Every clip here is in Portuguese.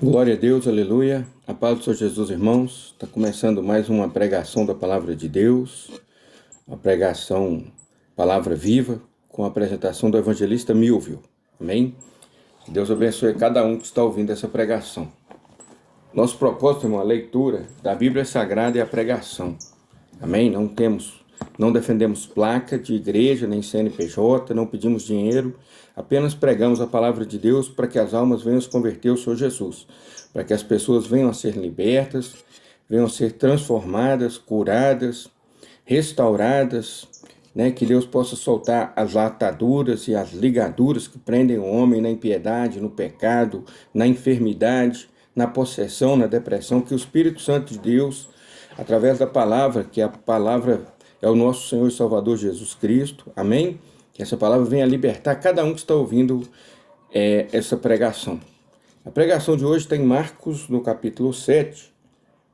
Glória a Deus, aleluia. A paz do Senhor Jesus, irmãos. Está começando mais uma pregação da Palavra de Deus, uma pregação Palavra Viva, com a apresentação do evangelista Milvio. Amém? Que Deus abençoe cada um que está ouvindo essa pregação. Nosso propósito, irmão, a leitura da Bíblia Sagrada e a pregação. Amém? Não defendemos placa de igreja, nem CNPJ, não pedimos dinheiro, apenas pregamos a palavra de Deus para que as almas venham se converter ao Senhor Jesus, para que as pessoas venham a ser libertas, venham a ser transformadas, curadas, restauradas, que Deus possa soltar as ataduras e as ligaduras que prendem o homem na impiedade, no pecado, na enfermidade, na possessão, na depressão, que o Espírito Santo de Deus, através da palavra, que a palavra é o nosso Senhor e Salvador Jesus Cristo, amém? Que essa palavra venha libertar cada um que está ouvindo essa pregação. A pregação de hoje está em Marcos, no capítulo 7,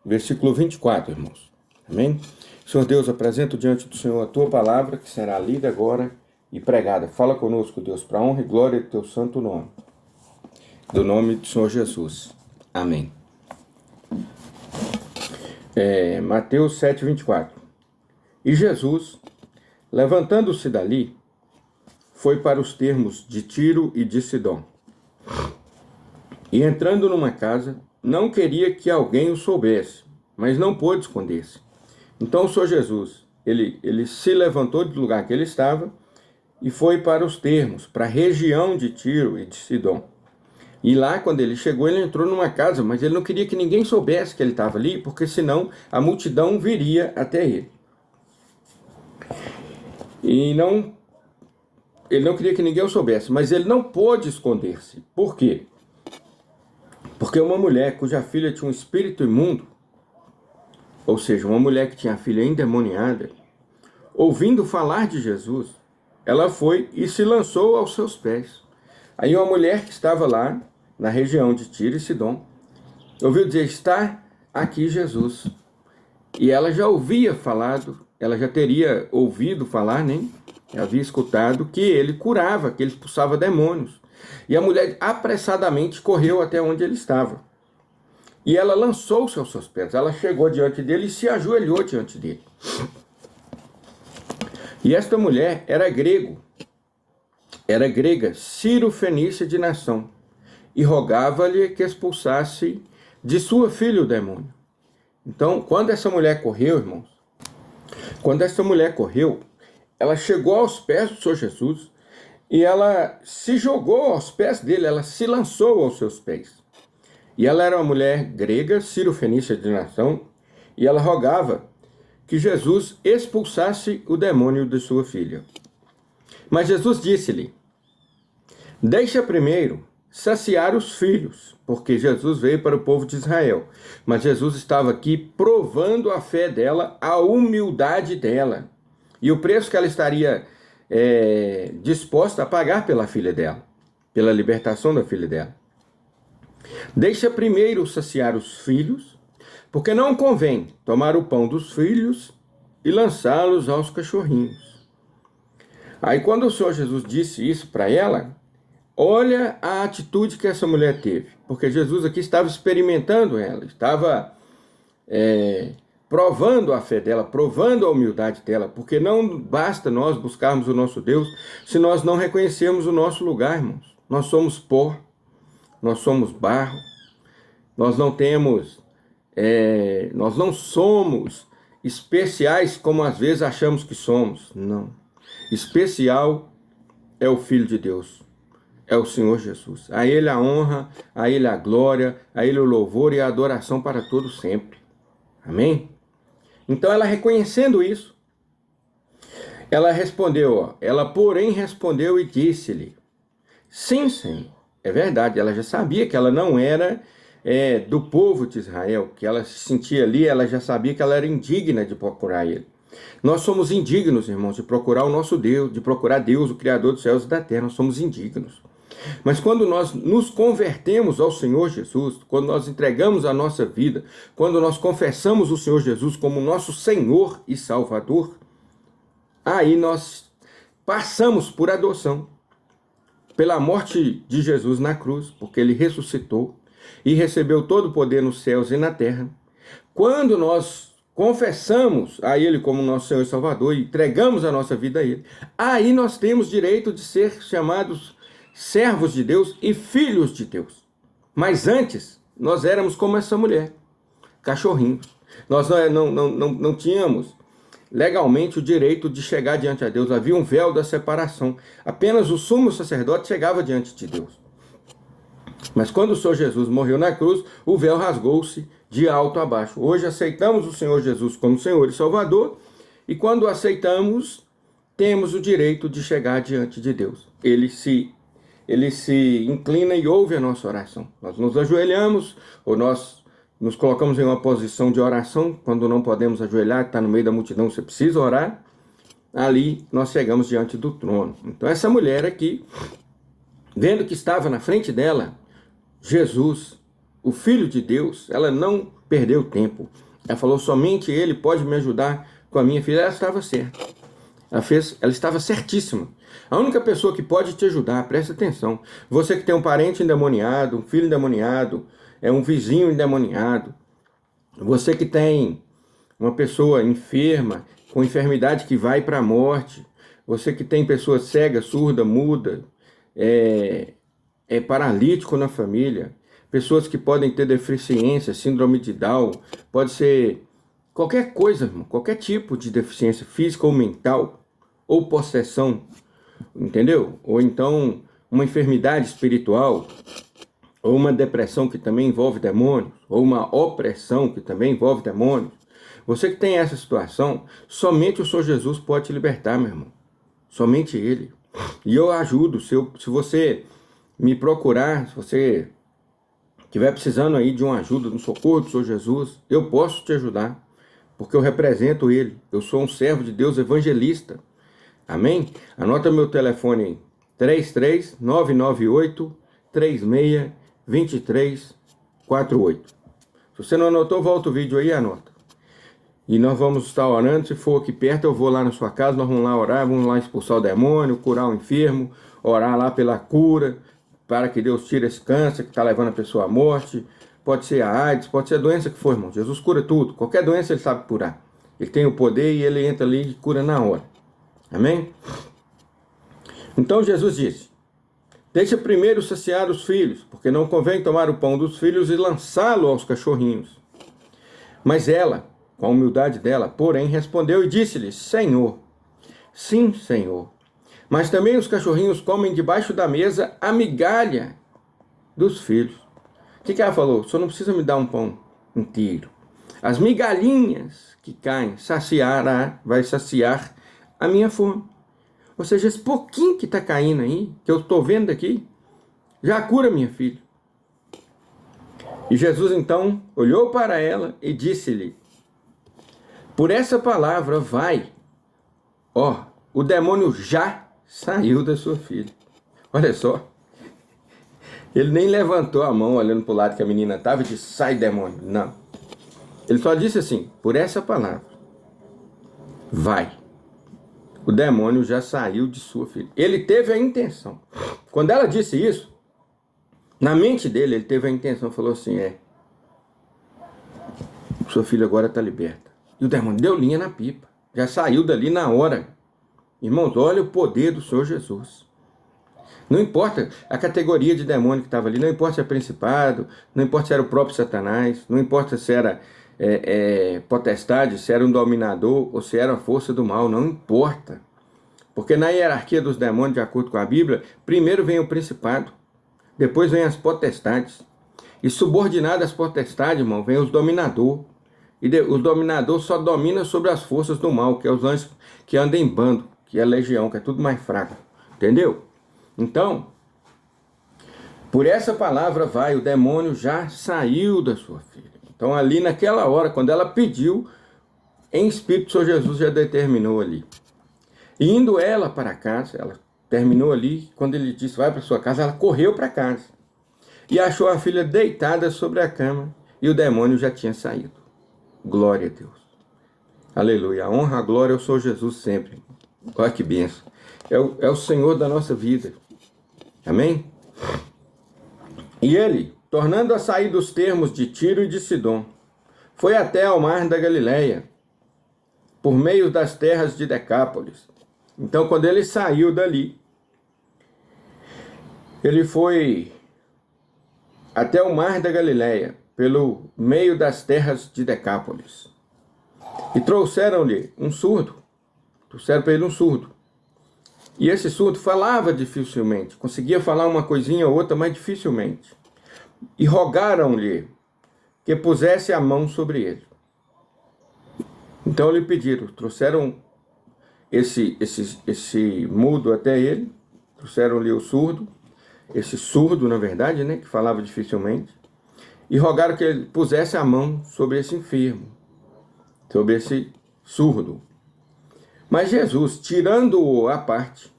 versículo 24, irmãos, amém? Senhor Deus, apresento diante do Senhor a tua palavra, que será lida agora e pregada. Fala conosco, Deus, para a honra e glória do teu santo nome, do nome do Senhor Jesus, amém. Mateus 7, 24. E Jesus, levantando-se dali, foi para os termos de Tiro e de Sidom. E entrando numa casa, não queria que alguém o soubesse, mas não pôde esconder-se. Então o Senhor Jesus, ele se levantou do lugar que ele estava e foi para os termos, para a região de Tiro e de Sidom. E lá, quando ele chegou, ele entrou numa casa, mas ele não queria que ninguém soubesse que ele estava ali, porque senão a multidão viria até ele. E ele não queria que ninguém o soubesse, mas ele não pôde esconder-se. Por quê? Porque uma mulher cuja filha tinha um espírito imundo, ou seja, uma mulher que tinha a filha endemoniada, ouvindo falar de Jesus, ela foi e se lançou aos seus pés. Aí uma mulher que estava lá, na região de Tiro e Sidom, ouviu dizer, está aqui Jesus. E ela já ouvia falado, ela já teria ouvido falar, havia escutado que ele curava, que ele expulsava demônios. E a mulher apressadamente correu até onde ele estava. E ela lançou-se aos seus pés, ela chegou diante dele e se ajoelhou diante dele. E esta mulher era grega, Ciro-fenícia de nação, e rogava-lhe que expulsasse de sua filha o demônio. Então, quando essa mulher correu, irmãos, ela chegou aos pés do Senhor Jesus e ela se jogou aos pés dele, ela se lançou aos seus pés. E ela era uma mulher grega, Ciro-fenícia de nação, e ela rogava que Jesus expulsasse o demônio de sua filha. Mas Jesus disse-lhe, deixa primeiro saciar os filhos, porque Jesus veio para o povo de Israel. Mas Jesus estava aqui provando a fé dela, a humildade dela, e o preço que ela estaria disposta a pagar pela filha dela, pela libertação da filha dela. Deixa primeiro saciar os filhos, porque não convém tomar o pão dos filhos e lançá-los aos cachorrinhos. Aí quando o Senhor Jesus disse isso para ela, olha a atitude que essa mulher teve, porque Jesus aqui estava experimentando ela, estava provando a fé dela, provando a humildade dela, porque não basta nós buscarmos o nosso Deus se nós não reconhecermos o nosso lugar, irmãos. Nós somos pó, nós somos barro, nós não somos especiais como às vezes achamos que somos, não. Especial é o Filho de Deus, é o Senhor Jesus. A Ele a honra, a Ele a glória, a Ele o louvor e a adoração para todos sempre. Amém? Então ela reconhecendo isso, ela respondeu, ela porém respondeu e disse-lhe, sim, Senhor. É verdade, ela já sabia que ela não era do povo de Israel, que ela se sentia ali, ela já sabia que ela era indigna de procurar ele. Nós somos indignos, irmãos, de procurar o nosso Deus, de procurar Deus, o Criador dos céus e da terra. Nós somos indignos. Mas quando nós nos convertemos ao Senhor Jesus, quando nós entregamos a nossa vida, quando nós confessamos o Senhor Jesus como nosso Senhor e Salvador, aí nós passamos por adoção. Pela morte de Jesus na cruz, porque ele ressuscitou, e recebeu todo o poder nos céus e na terra. Quando nós confessamos a Ele como nosso Senhor e Salvador e entregamos a nossa vida a Ele, aí nós temos direito de ser chamados servos de Deus e filhos de Deus. Mas antes, nós éramos como essa mulher, cachorrinhos. Nós não tínhamos legalmente o direito de chegar diante a Deus. Havia um véu da separação. Apenas o sumo sacerdote chegava diante de Deus. Mas quando o Senhor Jesus morreu na cruz, o véu rasgou-se de alto a baixo. Hoje aceitamos o Senhor Jesus como Senhor e Salvador, e quando aceitamos, temos o direito de chegar diante de Deus. Ele se inclina e ouve a nossa oração. Nós nos ajoelhamos, ou nós nos colocamos em uma posição de oração, quando não podemos ajoelhar, está no meio da multidão, você precisa orar, ali nós chegamos diante do trono. Então essa mulher aqui, vendo que estava na frente dela Jesus, o Filho de Deus, ela não perdeu tempo. Ela falou, somente Ele pode me ajudar com a minha filha. Ela estava certa. Ela estava certíssima. A única pessoa que pode te ajudar, presta atenção. Você que tem um parente endemoniado, um filho endemoniado, um vizinho endemoniado. Você que tem uma pessoa enferma, com enfermidade que vai para a morte. Você que tem pessoa cega, surda, muda, paralítico na família, pessoas que podem ter deficiência, síndrome de Down, pode ser qualquer coisa, irmão, qualquer tipo de deficiência física ou mental, ou possessão, entendeu? Ou então uma enfermidade espiritual, ou uma depressão que também envolve demônios, ou uma opressão que também envolve demônios. Você que tem essa situação, somente o Senhor Jesus pode te libertar, meu irmão. Somente Ele. E eu ajudo, se você me procurar, se você estiver precisando aí de uma ajuda, no socorro do Senhor Jesus, eu posso te ajudar, porque eu represento Ele. Eu sou um servo de Deus evangelista. Amém? Anota meu telefone aí, 33-998-36-2348. Se você não anotou, volta o vídeo aí e anota. E nós vamos estar orando, se for aqui perto, eu vou lá na sua casa, nós vamos lá orar, vamos lá expulsar o demônio, curar o enfermo, orar lá pela cura, para que Deus tire esse câncer que está levando a pessoa à morte. Pode ser a AIDS, pode ser a doença que for, irmão. Jesus cura tudo. Qualquer doença Ele sabe curar. Ele tem o poder e Ele entra ali e cura na hora. Amém? Então Jesus disse, deixa primeiro saciar os filhos, porque não convém tomar o pão dos filhos e lançá-lo aos cachorrinhos. Mas ela, com a humildade dela, porém, respondeu e disse-lhe, Senhor, sim, Senhor, mas também os cachorrinhos comem debaixo da mesa a migalha dos filhos. O que ela falou? O senhor não precisa me dar um pão inteiro. As migalhinhas que caem vai saciar a minha fome. Ou seja, esse pouquinho que está caindo aí, que eu estou vendo aqui, já cura minha filha. E Jesus então olhou para ela e disse-lhe, por essa palavra vai, o demônio já saiu da sua filha. Olha só. Ele nem levantou a mão olhando para o lado que a menina estava e disse, sai demônio. Não. Ele só disse assim, por essa palavra, vai. O demônio já saiu de sua filha. Ele teve a intenção. Quando ela disse isso, na mente dele, ele teve a intenção, falou assim, sua filha agora está liberta. E o demônio deu linha na pipa. Já saiu dali na hora. Irmãos, olha o poder do Senhor Jesus. Não importa a categoria de demônio que estava ali, não importa se é principado, não importa se era o próprio Satanás, não importa se era potestade, se era um dominador ou se era a força do mal, não importa. Porque na hierarquia dos demônios, de acordo com a Bíblia, primeiro vem o principado, depois vem as potestades. E subordinado às potestades, irmão, vem os dominadores. E os dominadores só dominam sobre as forças do mal, que é os anjos que andam em bando, que é a legião, que é tudo mais fraco. Entendeu? Então, por essa palavra vai, o demônio já saiu da sua filha. Então ali naquela hora, quando ela pediu, em espírito o Senhor Jesus já determinou ali. E indo ela para casa, ela terminou ali, quando ele disse vai para sua casa, ela correu para casa. E achou a filha deitada sobre a cama, e o demônio já tinha saído. Glória a Deus. Aleluia. A honra, a glória ao Senhor Jesus sempre. Olha que bênção. É o Senhor da nossa vida. Amém? E ele tornando a sair dos termos de Tiro e de Sidom, foi até ao mar da Galileia, por meio das terras de Decápolis. Então, quando ele saiu dali, ele foi até o mar da Galileia, pelo meio das terras de Decápolis. E trouxeram-lhe um surdo. Trouxeram para ele um surdo. E esse surdo falava dificilmente. Conseguia falar uma coisinha ou outra, mas dificilmente. E rogaram-lhe que pusesse a mão sobre ele. Então lhe pediram. Trouxeram esse mudo até ele. Trouxeram-lhe o surdo. Esse surdo, na verdade, né, que falava dificilmente. E rogaram que ele pusesse a mão sobre esse enfermo, sobre esse surdo. Mas Jesus, tirando-o à parte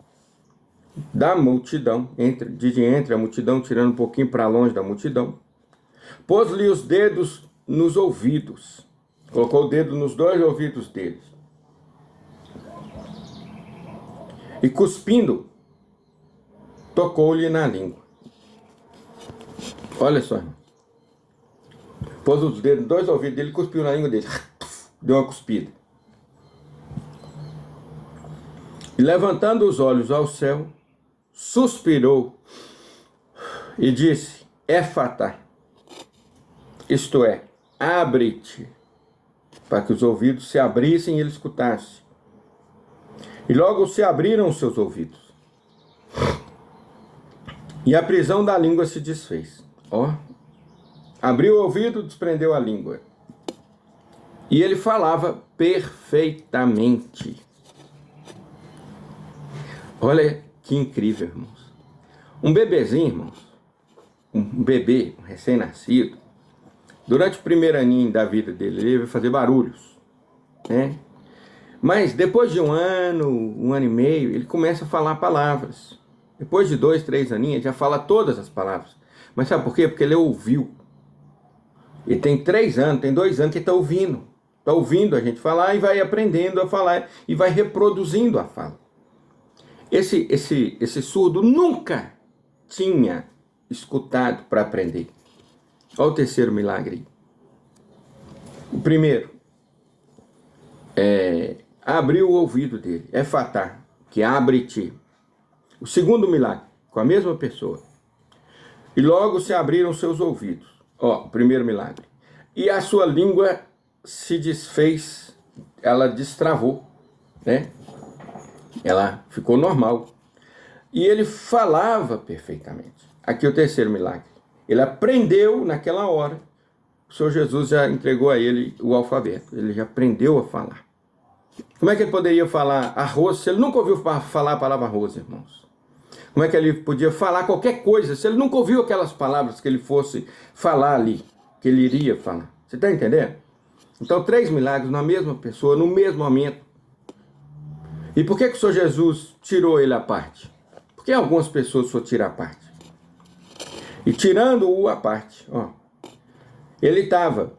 da multidão, entre a multidão, tirando um pouquinho para longe da multidão, pôs-lhe os dedos nos ouvidos, colocou o dedo nos dois ouvidos deles. E cuspindo, tocou-lhe na língua. Olha só, irmão. Pôs os dedos nos dois ouvidos dele, cuspiu na língua dele. Deu uma cuspida. E levantando os olhos ao céu, suspirou e disse: Éfata, isto é, abre-te, para que os ouvidos se abrissem e ele escutasse. E logo se abriram os seus ouvidos. E a prisão da língua se desfez. Ó. Abriu o ouvido, desprendeu a língua. E ele falava perfeitamente. Olha que incrível, irmãos. Um bebezinho, irmãos, um bebê, um recém-nascido, durante o primeiro aninho da vida dele, ele vai fazer barulhos, né? Mas depois de um ano e meio, ele começa a falar palavras. Depois de 2, 3 aninhos, ele já fala todas as palavras. Mas sabe por quê? Porque ele ouviu. Ele tem 3 anos, tem 2 anos que ele está ouvindo. Está ouvindo a gente falar e vai aprendendo a falar e vai reproduzindo a fala. Esse surdo nunca tinha escutado para aprender. Olha o terceiro milagre. O primeiro, abriu o ouvido dele, éfata, que abre-te. O segundo milagre, com a mesma pessoa. E logo se abriram seus ouvidos. Ó, o primeiro milagre. E a sua língua se desfez, ela destravou, né? Ela ficou normal. E ele falava perfeitamente. Aqui o terceiro milagre. Ele aprendeu naquela hora. O Senhor Jesus já entregou a ele o alfabeto. Ele já aprendeu a falar. Como é que ele poderia falar arroz se ele nunca ouviu falar a palavra arroz, irmãos? Como é que ele podia falar qualquer coisa se ele nunca ouviu aquelas palavras que ele fosse falar ali, que ele iria falar? Você está entendendo? Então, 3 milagres na mesma pessoa, no mesmo momento. E por que o Senhor Jesus tirou ele à parte? Por que algumas pessoas só tiram à parte? E tirando-o à parte, ó, ele estava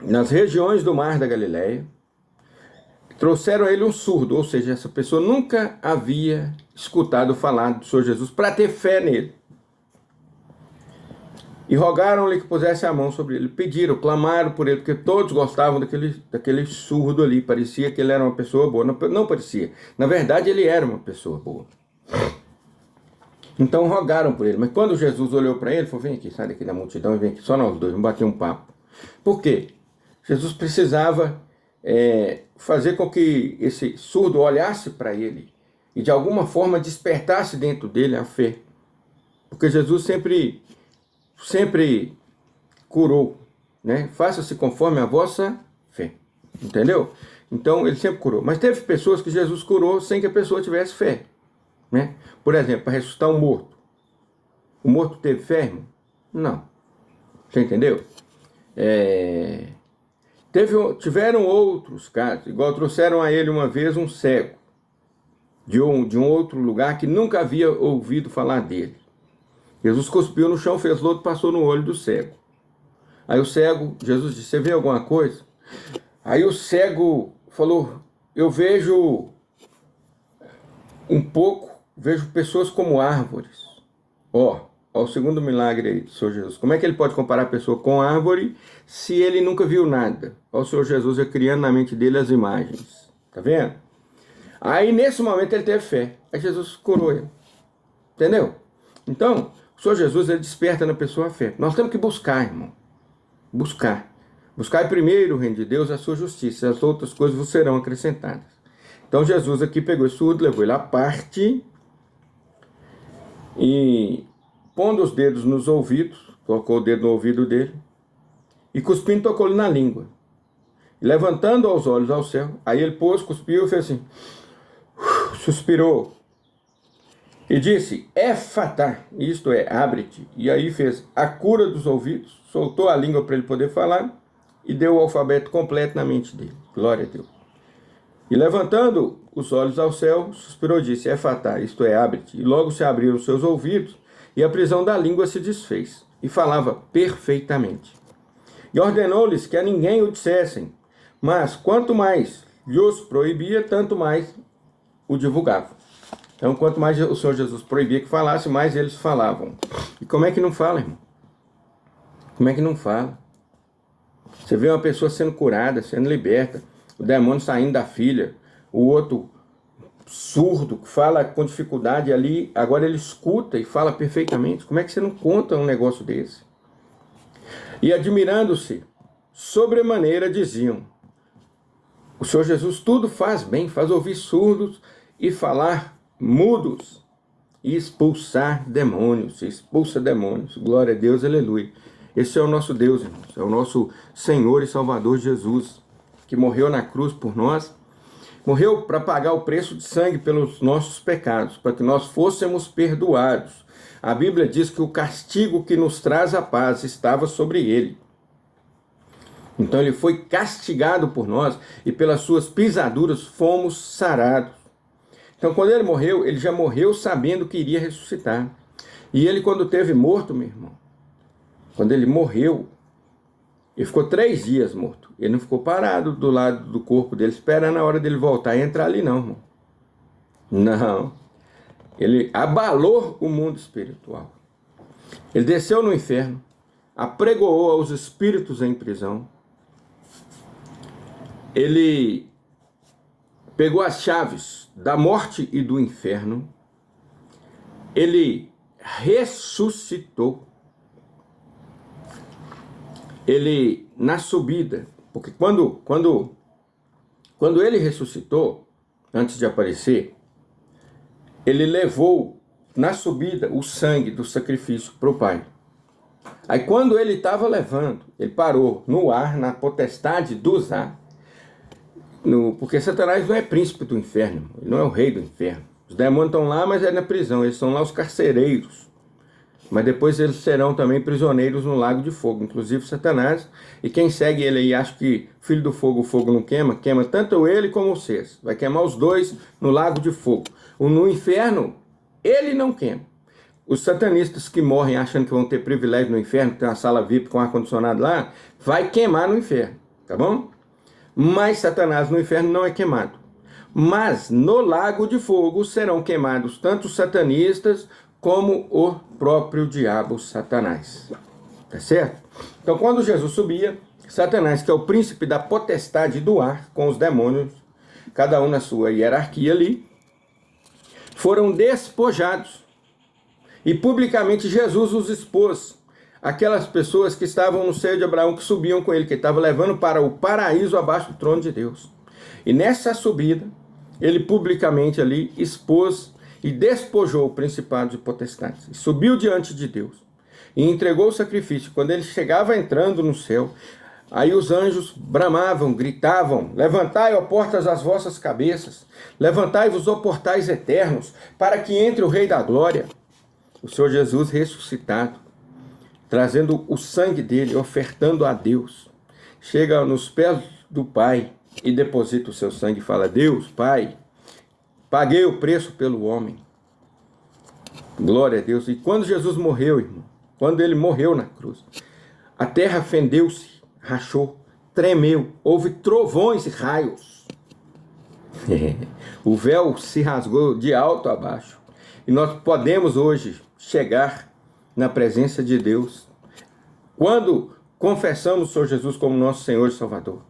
nas regiões do mar da Galileia. Trouxeram a ele um surdo, ou seja, essa pessoa nunca havia escutado falar do Senhor Jesus para ter fé nele. E rogaram-lhe que pusesse a mão sobre ele. Pediram, clamaram por ele, porque todos gostavam daquele surdo ali. Parecia que ele era uma pessoa boa. Não parecia. Na verdade, ele era uma pessoa boa. Então rogaram por ele. Mas quando Jesus olhou para ele, falou: vem aqui, sai daqui da multidão e vem aqui, só nós dois, vamos bater um papo. Por quê? Jesus precisava fazer com que esse surdo olhasse para ele e de alguma forma despertasse dentro dele a fé. Porque Jesus sempre curou, né? Faça-se conforme a vossa fé. Entendeu? Então ele sempre curou. Mas teve pessoas que Jesus curou sem que a pessoa tivesse fé, né? Por exemplo, para ressuscitar um morto. O morto teve fé, irmão? Não. Você entendeu? Tiveram outros casos, igual trouxeram a ele uma vez um cego de um outro lugar que nunca havia ouvido falar dele. Jesus cuspiu no chão, fez lodo, passou no olho do cego. Aí o cego, Jesus disse: você vê alguma coisa? Aí o cego falou: eu vejo um pouco, vejo pessoas como árvores. Ó, ao segundo milagre aí do Senhor Jesus. Como é que ele pode comparar a pessoa com a árvore se ele nunca viu nada? Olha o Senhor Jesus criando na mente dele as imagens. Tá vendo? Aí nesse momento ele teve fé. Aí Jesus curou ele. Entendeu? Então, o Senhor Jesus ele desperta na pessoa a fé. Nós temos que buscar, irmão. Buscar. Buscar primeiro o reino de Deus, a sua justiça. As outras coisas vos serão acrescentadas. Então Jesus aqui pegou isso tudo, levou ele à parte e pondo os dedos nos ouvidos, colocou o dedo no ouvido dele e cuspindo tocou-lhe na língua. E levantando os olhos ao céu, aí ele pôs, cuspiu e fez assim, suspirou e disse, Éfatá, isto é, abre-te. E aí fez a cura dos ouvidos, soltou a língua para ele poder falar e deu o alfabeto completo na mente dele. Glória a Deus. E levantando os olhos ao céu, suspirou e disse, Éfatá, isto é, abre-te. E logo se abriram seus ouvidos, e a prisão da língua se desfez, e falava perfeitamente. E ordenou-lhes que a ninguém o dissessem, mas quanto mais lhes proibia, tanto mais o divulgava. Então, quanto mais o Senhor Jesus proibia que falasse, mais eles falavam. E como é que não fala, irmão? Como é que não fala? Você vê uma pessoa sendo curada, sendo liberta, o demônio saindo da filha, o outro surdo, que fala com dificuldade ali, agora ele escuta e fala perfeitamente. Como é que você não conta um negócio desse? E admirando-se, sobremaneira diziam, o Senhor Jesus tudo faz bem, faz ouvir surdos e falar mudos, e expulsar demônios, expulsa demônios. Glória a Deus, aleluia. Esse é o nosso Deus, irmãos, é o nosso Senhor e Salvador Jesus, que morreu na cruz por nós, morreu para pagar o preço de sangue pelos nossos pecados, para que nós fôssemos perdoados. A Bíblia diz que o castigo que nos traz a paz estava sobre ele. Então ele foi castigado por nós e pelas suas pisaduras fomos sarados. Então quando ele morreu, ele já morreu sabendo que iria ressuscitar. E ele quando teve morto, meu irmão, quando ele morreu, ele ficou 3 dias morto. Ele não ficou parado do lado do corpo dele, esperando a hora dele voltar e entrar ali, não, irmão. Não. Ele abalou o mundo espiritual. Ele desceu no inferno, apregoou aos espíritos em prisão. Ele pegou as chaves da morte e do inferno. Ele ressuscitou. Ele, na subida, porque quando ele ressuscitou, antes de aparecer, ele levou na subida o sangue do sacrifício para o Pai. Aí quando ele estava levando, ele parou no ar, na potestade dos ar, porque Satanás não é príncipe do inferno, ele não é o rei do inferno. Os demônios estão lá, mas é na prisão, eles são lá os carcereiros. Mas depois eles serão também prisioneiros no lago de fogo, inclusive Satanás. E quem segue ele aí acha que filho do fogo, o fogo não queima, queima tanto ele como vocês. Vai queimar os dois no lago de fogo. No inferno, ele não queima. Os satanistas que morrem achando que vão ter privilégio no inferno, que tem uma sala VIP com ar-condicionado lá, vai queimar no inferno, tá bom? Mas Satanás no inferno não é queimado. Mas no lago de fogo serão queimados tanto os satanistas como o próprio diabo Satanás. Tá certo? Então quando Jesus subia, Satanás, que é o príncipe da potestade do ar, com os demônios, cada um na sua hierarquia ali, foram despojados. E publicamente Jesus os expôs. Aquelas pessoas que estavam no seio de Abraão, que subiam com ele, que ele estava levando para o paraíso abaixo do trono de Deus. E nessa subida, ele publicamente ali expôs e despojou o principado de potestades. E subiu diante de Deus. E entregou o sacrifício. Quando ele chegava entrando no céu, aí os anjos bramavam, gritavam, levantai, ó portas, as vossas cabeças, levantai-vos, ó portais eternos, para que entre o Rei da Glória. O Senhor Jesus ressuscitado, trazendo o sangue dele, ofertando a Deus, chega nos pés do Pai e deposita o seu sangue e fala, Deus, Pai, paguei o preço pelo homem. Glória a Deus. E quando Jesus morreu, irmão, quando ele morreu na cruz, a terra fendeu-se, rachou, tremeu, houve trovões e raios. O véu se rasgou de alto a baixo. E nós podemos hoje chegar na presença de Deus. Quando confessamos o Senhor Jesus como nosso Senhor e Salvador.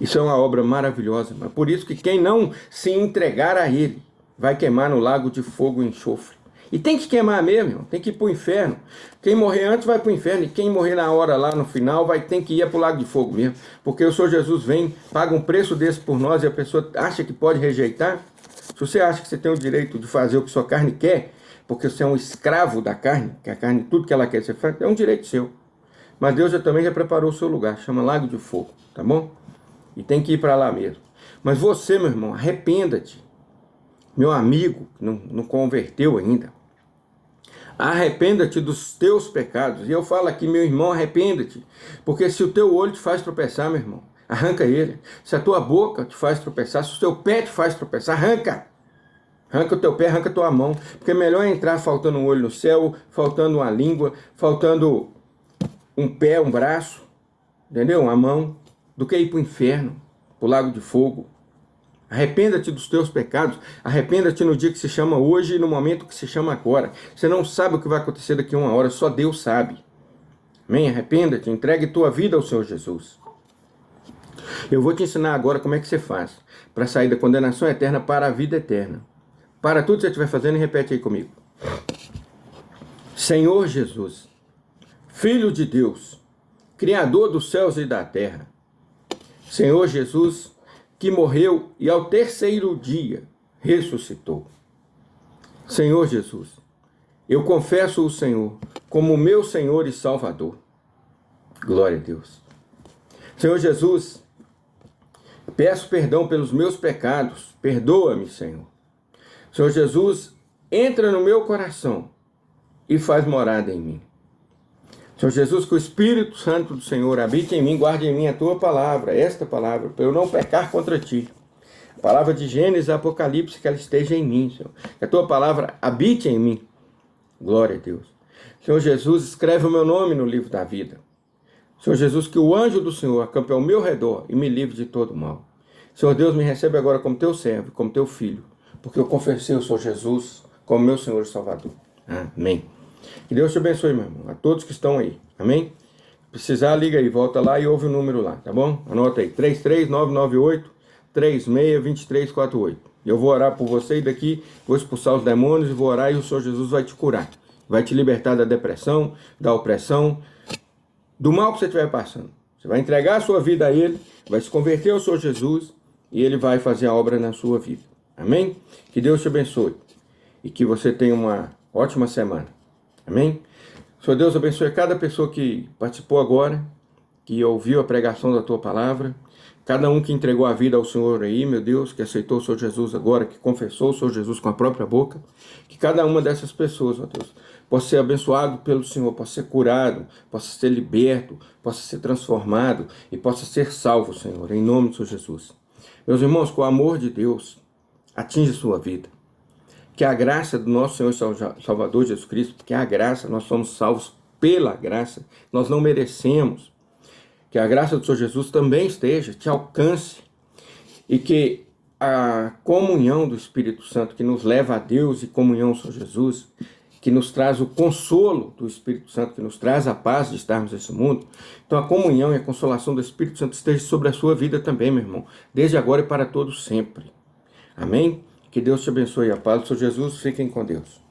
Isso é uma obra maravilhosa, mas por isso que quem não se entregar a Ele vai queimar no lago de fogo e enxofre. E tem que queimar mesmo, irmão. Tem que ir para o inferno. Quem morrer antes vai para o inferno, e quem morrer na hora lá no final vai ter que ir para o lago de fogo mesmo. Porque o Senhor Jesus vem, paga um preço desse por nós e a pessoa acha que pode rejeitar. Se você acha que você tem o direito de fazer o que sua carne quer, porque você é um escravo da carne, que a carne, tudo que ela quer, você faz, é um direito seu. Mas Deus também já preparou o seu lugar, chama lago de fogo, tá bom? E tem que ir para lá mesmo. Mas você, meu irmão, arrependa-te. Meu amigo, que não converteu ainda. Arrependa-te dos teus pecados. E eu falo aqui, meu irmão, arrependa-te. Porque se o teu olho te faz tropeçar, meu irmão, arranca ele. Se a tua boca te faz tropeçar, se o teu pé te faz tropeçar, arranca. Arranca o teu pé, arranca a tua mão. Porque é melhor entrar faltando um olho no céu, faltando uma língua, faltando um pé, um braço, entendeu? Uma mão, do que ir para o inferno, para o lago de fogo. Arrependa-te dos teus pecados, arrependa-te no dia que se chama hoje e no momento que se chama agora. Você não sabe o que vai acontecer daqui a uma hora, só Deus sabe. Amém? Arrependa-te, entregue tua vida ao Senhor Jesus. Eu vou te ensinar agora como é que você faz para sair da condenação eterna para a vida eterna. Para tudo que você estiver fazendo e repete aí comigo. Senhor Jesus, Filho de Deus, Criador dos céus e da terra. Senhor Jesus, que morreu e ao terceiro dia ressuscitou. Senhor Jesus, eu confesso o Senhor como meu Senhor e Salvador. Glória a Deus. Senhor Jesus, peço perdão pelos meus pecados. Perdoa-me, Senhor. Senhor Jesus, entra no meu coração e faz morada em mim. Senhor Jesus, que o Espírito Santo do Senhor habite em mim, guarde em mim a tua palavra, esta palavra, para eu não pecar contra ti. A palavra de Gênesis, Apocalipse, que ela esteja em mim, Senhor. Que a tua palavra habite em mim. Glória a Deus. Senhor Jesus, escreve o meu nome no livro da vida. Senhor Jesus, que o anjo do Senhor acampe ao meu redor e me livre de todo mal. Senhor Deus, me recebe agora como teu servo, como teu filho, porque eu confessei o Senhor Jesus como meu Senhor e Salvador. Amém. Que Deus te abençoe, meu irmão, a todos que estão aí, amém? Precisar, liga aí, volta lá e ouve o número lá, tá bom? Anota aí, 33998-362348. Eu vou orar por você e daqui vou expulsar os demônios e vou orar e o Senhor Jesus vai te curar. Vai te libertar da depressão, da opressão, do mal que você estiver passando. Você vai entregar a sua vida a Ele, vai se converter ao Senhor Jesus e Ele vai fazer a obra na sua vida, amém? Que Deus te abençoe e que você tenha uma ótima semana. Amém? Senhor Deus, abençoe cada pessoa que participou agora, que ouviu a pregação da tua palavra, cada um que entregou a vida ao Senhor aí, meu Deus, que aceitou o Senhor Jesus agora, que confessou o Senhor Jesus com a própria boca, que cada uma dessas pessoas, ó Deus, possa ser abençoado pelo Senhor, possa ser curado, possa ser liberto, possa ser transformado e possa ser salvo, Senhor, em nome do Senhor Jesus. Meus irmãos, com o amor de Deus, atinja a sua vida. Que a graça do nosso Senhor e Salvador Jesus Cristo, que a graça, nós somos salvos pela graça, nós não merecemos. Que a graça do Senhor Jesus também esteja, te alcance. E que a comunhão do Espírito Santo, que nos leva a Deus e comunhão com o Senhor Jesus, que nos traz o consolo do Espírito Santo, que nos traz a paz de estarmos nesse mundo. Então a comunhão e a consolação do Espírito Santo esteja sobre a sua vida também, meu irmão, desde agora e para todos sempre. Amém? Que Deus te abençoe. A paz do Senhor Jesus. Fiquem com Deus.